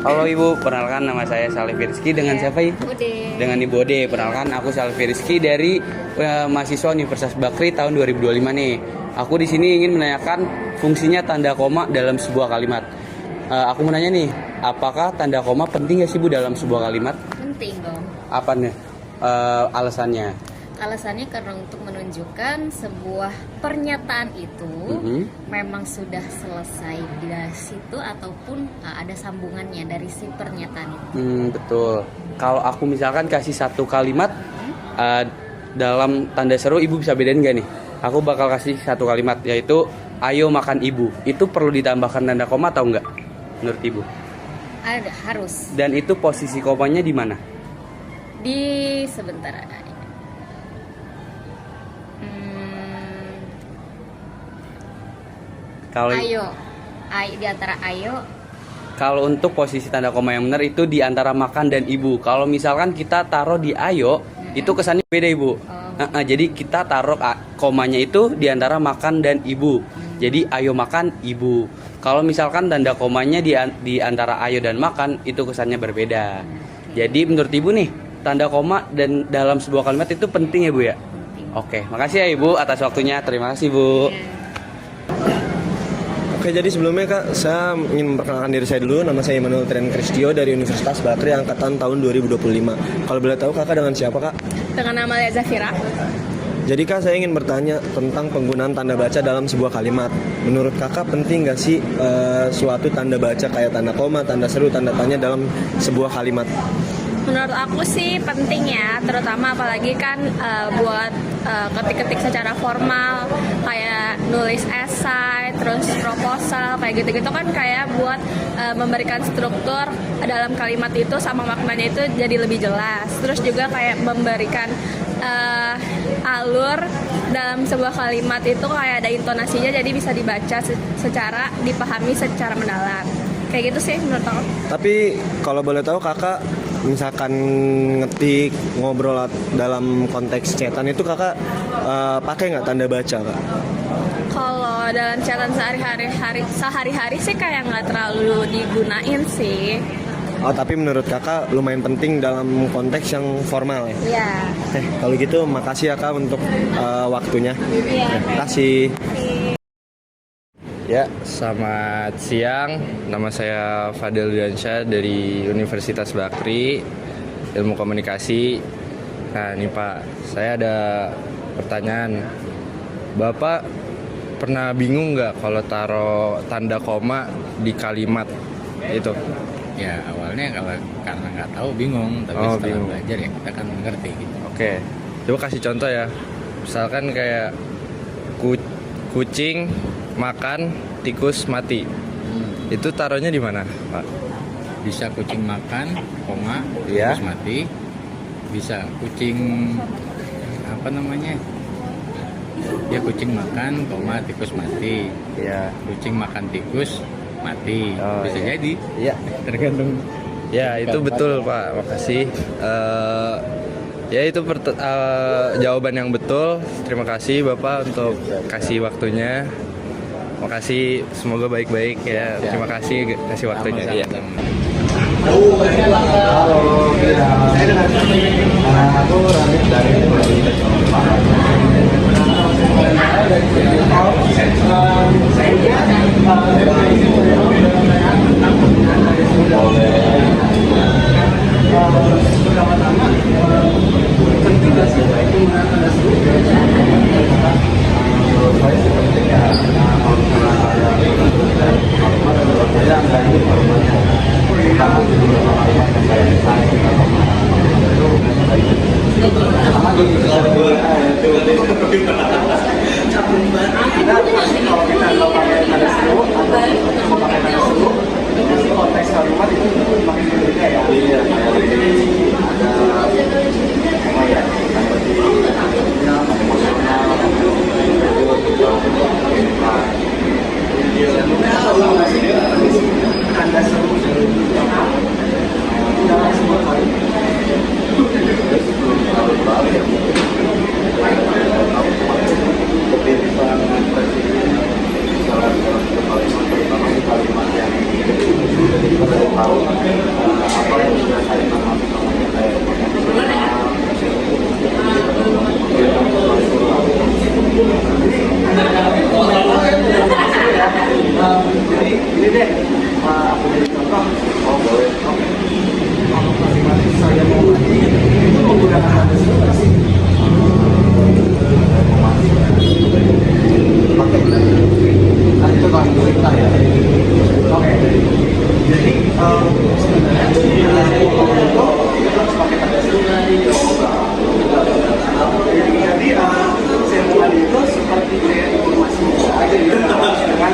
Halo Ibu, perkenalkan nama saya Salif Rizky dengan siapa Ibu? Ode. Dengan Ibu Ode. Perkenalkan aku Salif Rizky dari mahasiswa Universitas Bakri tahun 2025 nih. Aku di sini ingin menanyakan fungsinya tanda koma dalam sebuah kalimat. Aku mau nanya nih, apakah tanda koma penting ya sih Bu dalam sebuah kalimat? Penting dong. Apa nih alasannya? Alasannya karena untuk menunjukkan sebuah pernyataan itu memang sudah selesai di situ ataupun ada sambungannya dari si pernyataan itu. Betul. Kalau aku misalkan kasih satu kalimat dalam tanda seru, Ibu bisa bedain gak nih? Aku bakal kasih satu kalimat yaitu ayo makan Ibu. Itu perlu ditambahkan tanda koma atau enggak? Menurut Ibu? Ada, harus. Dan itu posisi komanya di mana? Di sebentar ada. Kalau di antara ayo. Kalau untuk posisi tanda koma yang benar itu di antara makan dan Ibu. Kalau misalkan kita taruh di ayo, itu kesannya beda Ibu. Jadi kita taruh komanya itu di antara makan dan Ibu. Jadi ayo makan Ibu. Kalau misalkan tanda komanya di antara ayo dan makan, itu kesannya berbeda. Jadi menurut Ibu nih, tanda koma dan dalam sebuah kalimat itu penting ya Bu ya? Oke, makasih ya Ibu atas waktunya. Terima kasih Bu. Oke, jadi sebelumnya Kak, saya ingin memperkenalkan diri saya dulu. Nama saya Immanuel Trian Kristio dari Universitas Bakri angkatan tahun 2025. Kalau boleh tahu Kakak dengan siapa Kak? Dengan nama Lea Zafira. Jadi Kak, saya ingin bertanya tentang penggunaan tanda baca dalam sebuah kalimat. Menurut Kakak penting nggak sih suatu tanda baca kayak tanda koma, tanda seru, tanda tanya dalam sebuah kalimat? Menurut aku sih penting ya, terutama apalagi kan buat ketik-ketik secara formal, kayak nulis esai, terus proposal, kayak gitu-gitu kan kayak buat memberikan struktur dalam kalimat itu sama maknanya itu jadi lebih jelas. Terus juga kayak memberikan alur dalam sebuah kalimat itu kayak ada intonasinya, jadi bisa dibaca secara dipahami secara mendalam. Kayak gitu sih menurut aku. Tapi kalau boleh tahu Kakak, misalkan ngetik, ngobrol dalam konteks chatan itu Kakak pakai nggak tanda baca Kak? Kalau dalam chatan sehari-hari sih kayak nggak terlalu digunain sih. Oh, tapi menurut Kakak lumayan penting dalam konteks yang formal ya? Iya. Oke, kalau gitu makasih ya Kak untuk waktunya. Iya. Terima kasih. Ya, selamat siang. Nama saya Fadel Diansyah dari Universitas Bakri, Ilmu Komunikasi. Nah, nih Pak, saya ada pertanyaan. Bapak pernah bingung nggak kalau taruh tanda koma di kalimat itu? Ya awalnya karena nggak tahu bingung, tapi setelah bingung. Belajar ya kita kan mengerti gitu. Oke, coba kasih contoh ya. Misalkan kayak kucing makan, tikus mati. Itu taruhnya di mana, Pak? Bisa kucing makan, koma, Ya. tikus mati. Bisa kucing apa namanya? Ya kucing makan, koma, tikus mati. Ya. Kucing makan tikus mati. Oh, bisa iya. jadi. Ya. Tergantung. Ya, itu betul, Pak. Makasih. Ya itu jawaban yang betul. Terima kasih Bapak untuk kasih waktunya. Makasih, semoga baik-baik ya. Terima kasih kasih waktunya. Iya. kalimat yang tahu deh, aku jadi contoh. Oh boleh. Oke. Kalau masing-masing saya mau mandi itu menggunakan tanda seru nggak sih? Mau mandi pakai nah itu kalau kita ya. Oke. Jadi sebenarnya itu kita harus pakai tanda seru. Jadi saya mau mandi itu seperti kayak informasi aja gitu dengan